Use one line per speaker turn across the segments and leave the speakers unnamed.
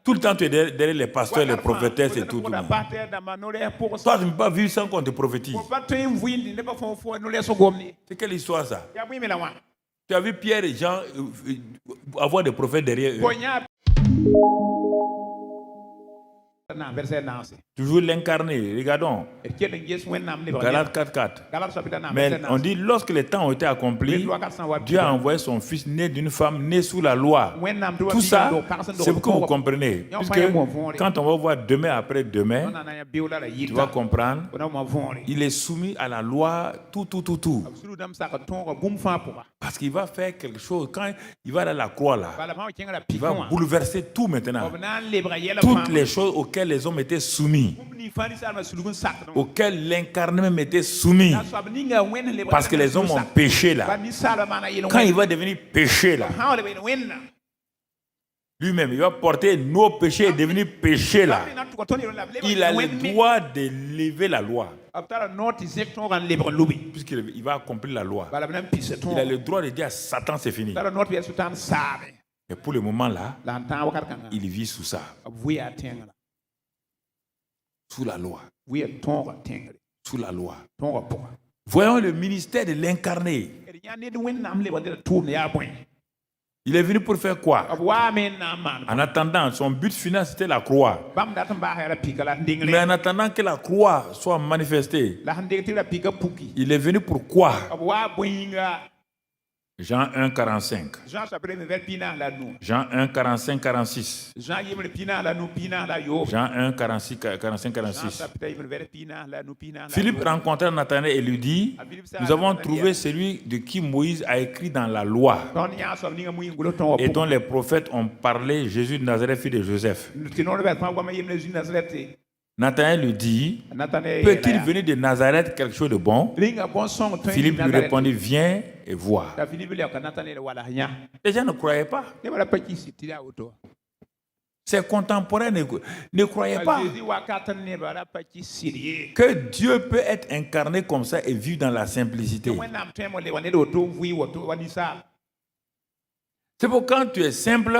Tout le temps, tu es derrière les pasteurs, les prophétesses et tout. Toi, tu ne peux pas vivre sans qu'on te prophétise. C'est quelle histoire ça? Tu as vu Pierre et Jean avoir des prophètes derrière eux. Toujours l'incarné, regardons. Galates 4.4. Mais on dit, lorsque les temps ont été accomplis, Dieu a envoyé son fils né d'une femme née sous la loi. Tout ça, c'est pour que vous compreniez. Puisque quand on va voir demain après demain, tu vas comprendre, il est soumis à la loi, tout. Parce qu'il va faire quelque chose. Quand il va à la croix là, il va bouleverser tout maintenant. Toutes les choses auxquelles les hommes étaient soumis, auxquelles l'incarné même était soumis, parce que les hommes ont péché là. Quand il va devenir péché là, lui-même, il va porter nos péchés et devenir péché là. Il a le droit de lever la loi. Puisqu'il va accomplir la loi. Il a le droit de dire à Satan, c'est fini. Et pour le moment là, il vit sous ça. Sous la loi. Sous la loi. Voyons le ministère de l'incarné. Il est venu pour faire quoi? En attendant, son but final c'était la croix. Mais en attendant que la croix soit manifestée, il est venu pour quoi? Jean 1, 45. Jean 1, 45, 46. Jean 1, 46, 45, 46. Philippe rencontra Nathanaël et lui dit, nous avons trouvé celui de qui Moïse a écrit dans la loi et dont les prophètes ont parlé, Jésus de Nazareth, fils de Joseph. Nathanaël lui dit, peut-il venir de Nazareth quelque chose de bon? Philippe lui répondit, viens et vois. Les gens ne croyaient pas. Ses contemporains ne croyaient pas que Dieu peut être incarné comme ça et vivre dans la simplicité. C'est pour quand tu es simple,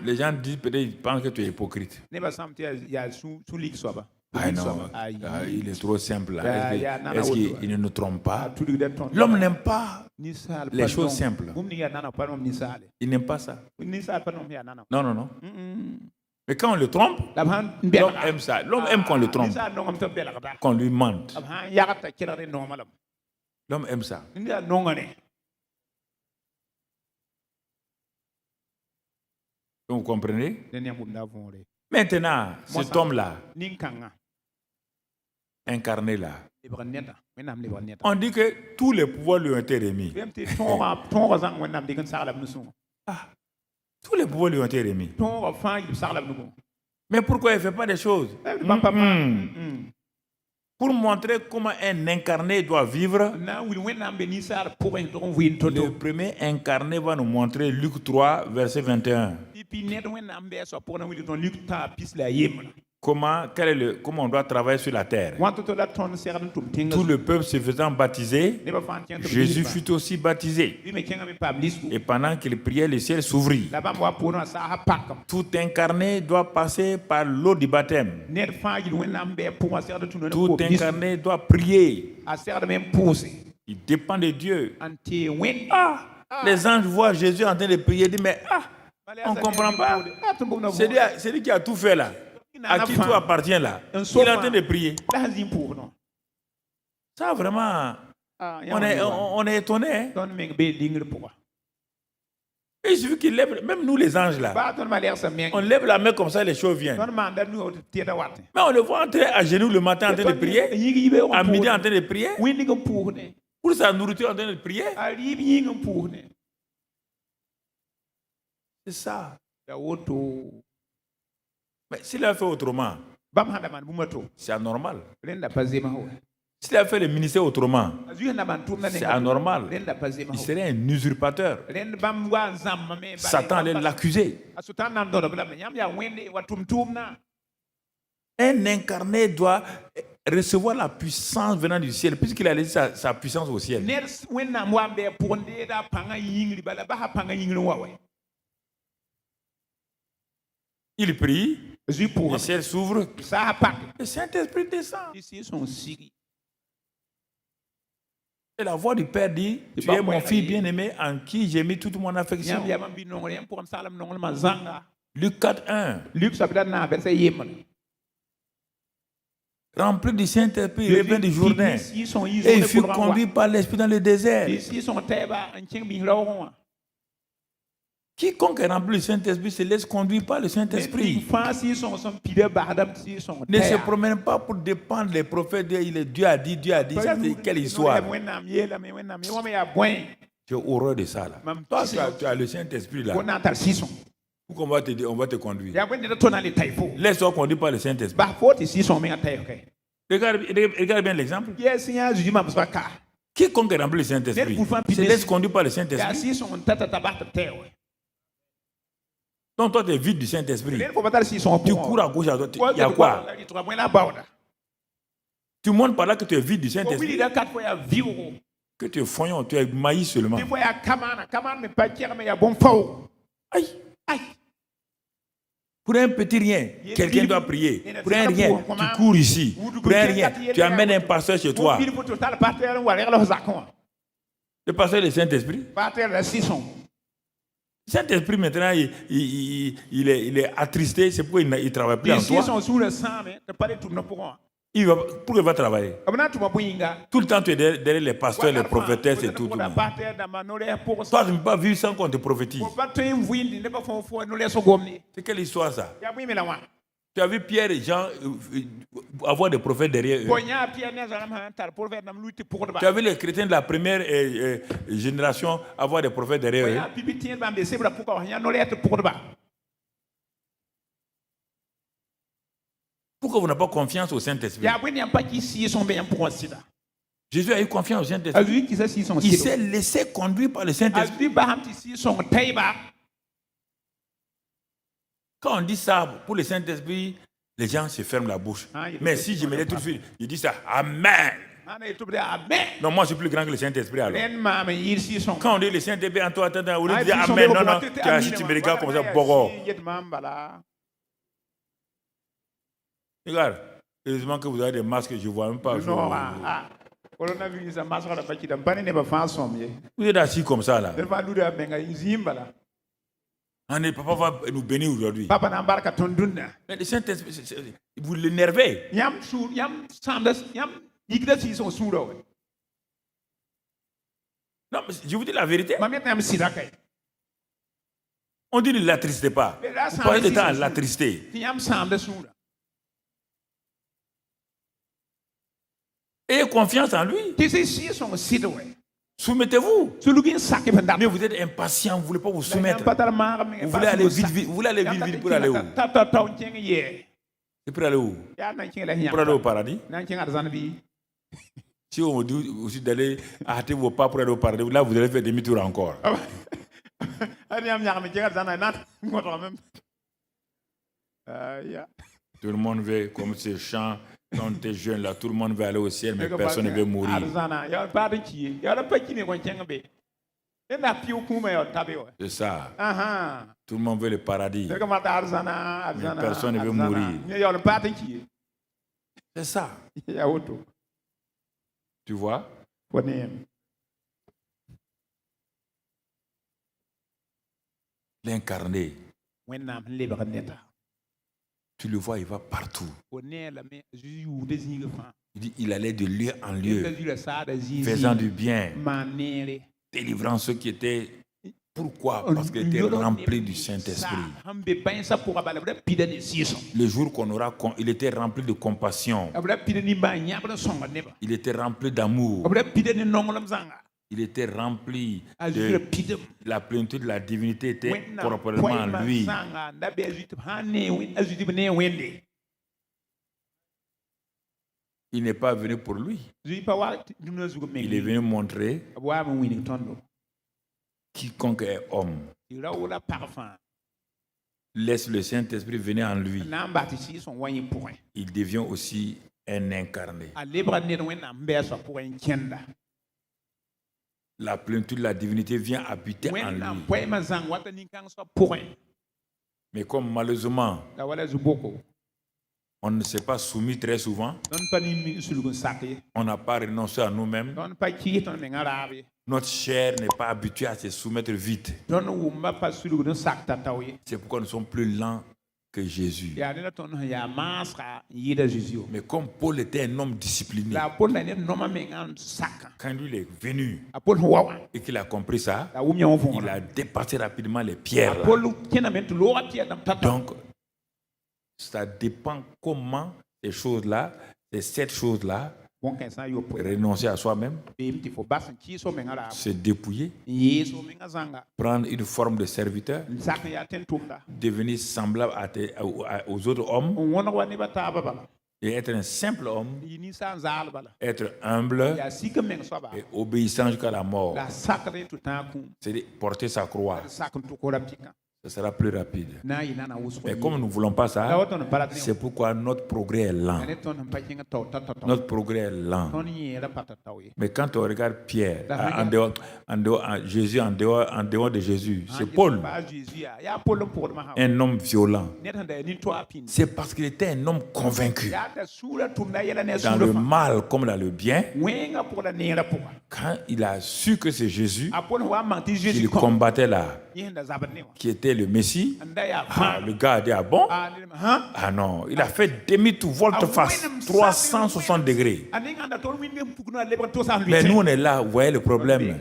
les gens disent peut-être ils pensent que tu es hypocrite. Ah non, il est trop simple là. Est-ce qu'il ne nous trompe pas? L'homme n'aime pas les choses simples. Il n'aime pas ça. Non. Mais quand on le trompe, l'homme aime ça. L'homme aime qu'on le trompe, qu'on lui mente. L'homme aime ça. Donc, vous comprenez? Maintenant, cet homme-là, incarné là, on dit que tous les pouvoirs lui ont été remis. Tous les pouvoirs lui ont été remis. Mais pourquoi il ne fait pas des choses? Pour montrer comment un incarné doit vivre, le premier incarné va nous montrer Luc 3, verset 21. Comment on doit travailler sur la terre. Tout le peuple se faisant baptiser, Jésus fut aussi baptisé. Et pendant qu'il priait, le ciel s'ouvrit. Tout incarné doit passer par l'eau du baptême. Tout incarné doit prier. Il dépend de Dieu. Les anges voient Jésus en train de prier et disent, mais on ne comprend pas. C'est lui qui a tout fait là. À qui tout appartient là. Il est en train de prier. Ça vraiment, on est étonné. Il suffit qu'il lève, même nous les anges là, on lève la main comme ça, les choses viennent. Mais on le voit entrer à genoux le matin en train de prier, à midi en train de prier, pour sa nourriture en train de prier. C'est ça. Mais s'il a fait autrement, c'est anormal. S'il a fait le ministère autrement, c'est anormal. Il serait un usurpateur. Satan allait l'accuser. Un incarné doit recevoir la puissance venant du ciel, puisqu'il a laissé sa puissance au ciel. Il prie, le ciel s'ouvre, le Saint-Esprit descend. Et la voix du Père dit, tu es mon fils bien-aimé en qui j'ai mis toute mon affection. Luc 4:1. Rempli du Saint-Esprit, il revint du Jourdain. Et il fut conduit par l'Esprit dans le désert. Quiconque est rempli du Saint-Esprit se laisse conduire par le Saint-Esprit. Ne se promène pas pour dépendre des prophètes. Dieu a dit, ça c'est quelle histoire? Tu as horreur de ça là. Toi, tu as le Saint-Esprit là. Pourquoi on va te conduire? Laisse-toi conduire par le Saint-Esprit. Regarde bien l'exemple. Quiconque est rempli du Saint-Esprit se laisse conduire par le Saint-Esprit. Donc toi tu es vide du Saint-Esprit. Tu cours à gauche à droite. Il y a quoi? Tu montres par là que tu es vide du Saint-Esprit. Que tu es foignon, tu es maïs seulement. Aïe. Pour un petit rien, quelqu'un doit prier. Pour un rien, tu cours ici. Pour un rien, tu amènes un pasteur chez toi. Le pasteur du Saint-Esprit. Saint-Esprit maintenant, il est attristé, c'est pourquoi il ne travaille plus en toi. Pourquoi il va travailler? Tout le temps, tu es derrière les pasteurs, les prophétesses et tout. Toi, tu ne peux pas vivre sans qu'on te prophétise. C'est quelle histoire ça? Tu as vu Pierre et Jean avoir des prophètes derrière eux. Tu as vu les chrétiens de la première génération avoir des prophètes derrière eux. Pourquoi vous n'avez pas confiance au Saint-Esprit? Jésus a eu confiance au Saint-Esprit. Il s'est laissé conduire par le Saint-Esprit. Quand on dit ça pour le Saint-Esprit, les gens se ferment la bouche. Mais si je me lève tout de suite, je dis ça, Amen. Non, moi je suis plus grand que le Saint-Esprit alors. Quand on dit le Saint-Esprit en toi, au lieu de dire Amen, non, tu me regardes comme ça, bogo. Regarde, heureusement que vous avez des masques, je ne vois même pas. Vous êtes assis comme ça là. Papa va nous bénir aujourd'hui. Mais le Saint-Esprit, vous l'énervez. Non, mais je vous dis la vérité. On dit ne l'attristez pas. Vous parlez de temps à l'attrister. Ayez confiance en lui. Soumettez-vous. Mais vous êtes impatient, vous ne voulez pas vous soumettre. Vous voulez aller vite, vous voulez aller vite pour aller où? C'est pour aller où? Pour aller au paradis? Si on vous dit aussi d'aller hâter vos pas pour aller au paradis, là vous allez faire demi-tour encore. Tout le monde veut, comme ces chants, quand tu es jeune là, tout le monde veut aller au ciel, mais personne ne veut mourir. C'est ça. Tout le monde veut le paradis, mais personne ne veut mourir. C'est ça. Tu vois? L'incarné. Tu le vois, il va partout. Il dit, il allait de lieu en lieu, faisant du bien, délivrant ceux qui étaient. Pourquoi? Parce qu'il était rempli du Saint-Esprit. Le jour qu'on aura, il était rempli de compassion. Il était rempli d'amour. Il était rempli de la plénitude de la divinité était corporellement en lui. Il n'est pas venu pour lui. Il est venu montrer quiconque est homme laisse le Saint-Esprit venir en lui. Il devient aussi un incarné. La plénitude de la divinité vient habiter en lui. Mais comme malheureusement, on ne s'est pas soumis très souvent, on n'a pas renoncé à nous-mêmes, notre chair n'est pas habituée à se soumettre vite. C'est pourquoi nous sommes plus lents que Jésus. Mais comme Paul était un homme discipliné, quand lui est venu et qu'il a compris ça, il a dépassé rapidement les pierres. Donc, ça dépend comment ces choses-là, ces 7 choses-là, renoncer à soi-même, se dépouiller, prendre une forme de serviteur, devenir semblable aux autres hommes et être un simple homme, être humble et obéissant jusqu'à la mort. C'est porter sa croix. Ce sera plus rapide. Mais comme nous ne voulons pas ça, c'est pourquoi notre progrès est lent. Notre progrès est lent. Mais quand on regarde Pierre, Jésus en dehors de Jésus, c'est Paul, un homme violent. C'est parce qu'il était un homme convaincu, dans le mal comme dans le bien. Quand il a su que c'est Jésus qu'il combattait là, qui était le Messie, le gars a dit ah bon? Ah non, il a fait demi-tour, volte-face, 360 degrés. Mais nous on est là, vous voyez le problème,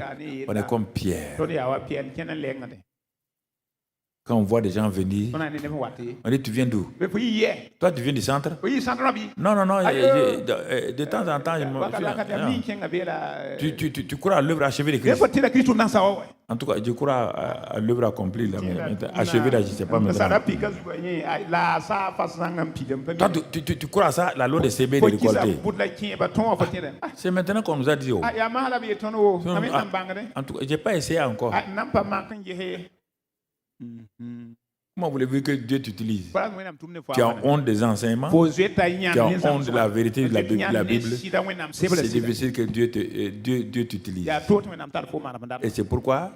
on est comme Pierre. Quand on voit des gens venir, on dit tu viens d'où? Toi tu viens du centre? Non, de temps en temps, tu crois à l'œuvre achevée de Christ. En tout cas, je crois à l'œuvre accomplie. Achevée, là, je ne sais pas maintenant. Toi, tu crois à ça, la loi de s'aimer et de récolter. C'est maintenant qu'on nous a dit. En tout cas, je n'ai pas essayé encore. Comment voulez-vous que Dieu t'utilise? Tu as honte des enseignements, tu as honte de la vérité de la Bible. C'est difficile que Dieu t'utilise. Et c'est pourquoi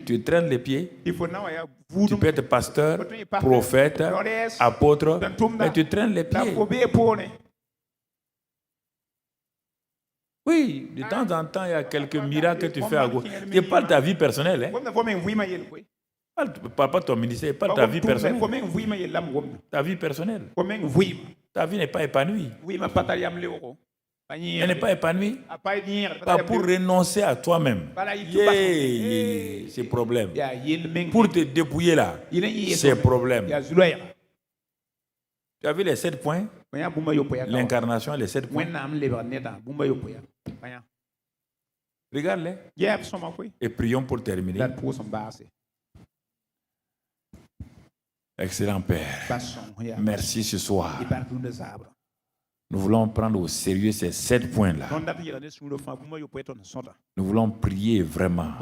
tu traînes les pieds. Tu peux être pasteur, prophète, apôtre, mais tu traînes les pieds. Oui, de temps en temps, il y a quelques miracles que tu fais à gauche. Ce n'est pas ta vie personnelle. Parle pas de ton ministère, parle de ta vie personnelle. Ta vie personnelle. Ta vie n'est pas épanouie. Elle n'est pas épanouie. Pas pour renoncer à toi-même. C'est problème. Pour te dépouiller là, c'est problème. Tu as vu les 7 points? L'incarnation, les 7 points. Regarde-les. Et prions pour terminer. Excellent Père, merci ce soir. Nous voulons prendre au sérieux ces 7 points-là. Nous voulons prier vraiment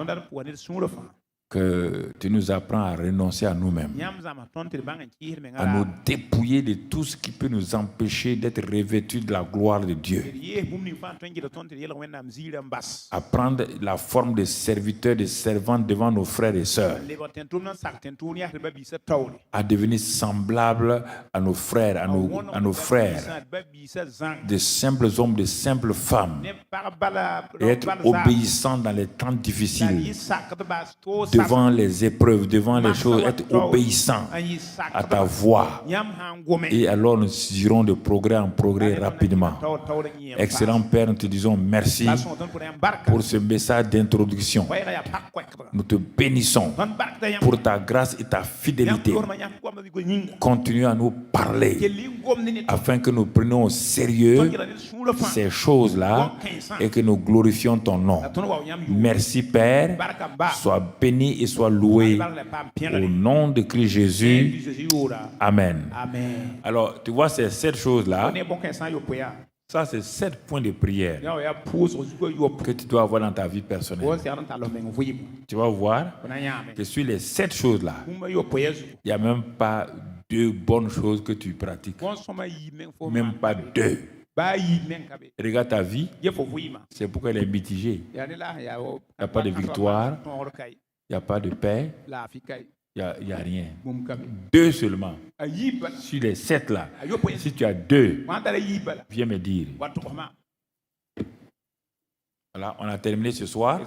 que tu nous apprends à renoncer à nous-mêmes, à nous dépouiller de tout ce qui peut nous empêcher d'être revêtus de la gloire de Dieu, à prendre la forme de serviteurs, de servantes devant nos frères et sœurs, à devenir semblables à nos frères, à nos frères, de simples hommes, de simples femmes, et être obéissants dans les temps difficiles, devant les épreuves, devant les choses, être obéissant à ta voix. Et alors nous irons de progrès en progrès rapidement. Excellent Père, nous te disons merci pour ce message d'introduction. Nous te bénissons pour ta grâce et ta fidélité. Continue à nous parler afin que nous prenions au sérieux ces choses-là et que nous glorifions ton nom. Merci Père, sois béni et sois loué au nom de Christ Jésus. Amen. Alors, tu vois ces 7 choses-là, ça c'est 7 points de prière que tu dois avoir dans ta vie personnelle. Tu vas voir que sur les 7 choses-là, il n'y a même pas 2 bonnes choses que tu pratiques. Même pas 2. Regarde ta vie, c'est pourquoi elle est mitigée. Il n'y a pas de victoire, il n'y a pas de paix, il n'y a rien. 2 seulement. Sur les 7 là, si tu as 2, viens me dire. Voilà, on a terminé ce soir.